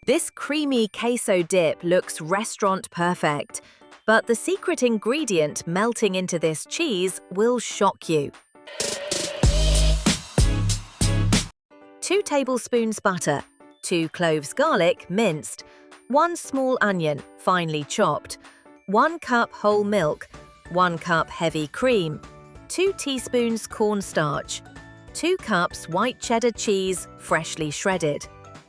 This creamy queso dip looks restaurant perfect, but the secret ingredient melting into this cheese will shock you. 2 tablespoons butter, 2 cloves garlic minced, 1 small onion finely chopped, 1 cup whole milk, 1 cup heavy cream, 2 teaspoons cornstarch, 2 cups white cheddar cheese freshly shredded,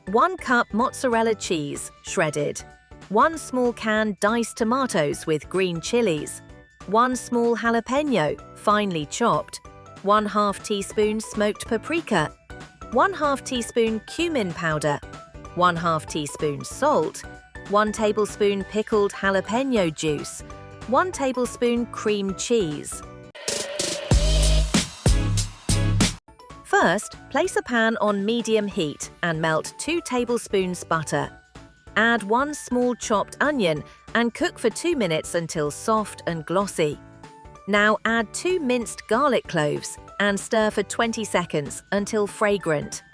1 cup mozzarella cheese shredded, 1 small can diced tomatoes with green chilies, 1 small jalapeno finely chopped, 1/2 teaspoon smoked paprika, 1/2 teaspoon cumin powder, 1/2 teaspoon salt, 1 tablespoon pickled jalapeno juice, 1 tablespoon cream cheese. First, place a pan on medium heat and melt 2 tablespoons butter. Add 1 small chopped onion and cook for 2 minutes until soft and glossy. Now add 2 minced garlic cloves and stir for 20 seconds until fragrant.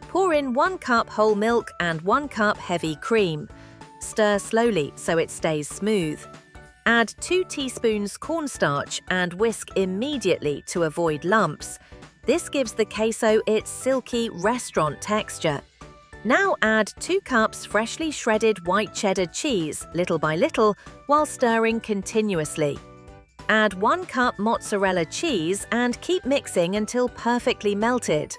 Pour in 1 cup whole milk and 1 cup heavy cream. Stir slowly so it stays smooth. Add 2 teaspoons cornstarch and whisk immediately to avoid lumps. This gives the queso its silky restaurant texture. Now add 2 cups freshly shredded white cheddar cheese little by little while stirring continuously. Add 1 cup mozzarella cheese and keep mixing until perfectly melted.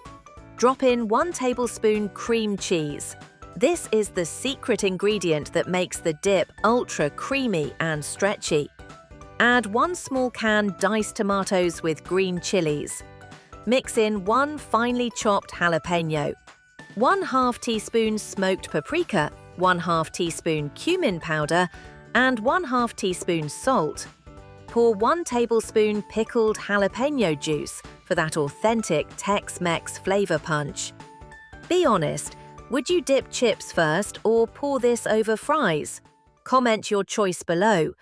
Drop in 1 tablespoon cream cheese. This is the secret ingredient that makes the dip ultra creamy and stretchy. Add 1 small can diced tomatoes with green chilies. Mix in 1 finely chopped jalapeno, 1/2 teaspoon smoked paprika, 1/2 teaspoon cumin powder, and 1/2 teaspoon salt. Pour 1 tablespoon pickled jalapeno juice for that authentic Tex-Mex flavor punch. Be honest, would you dip chips first or pour this over fries? Comment your choice below.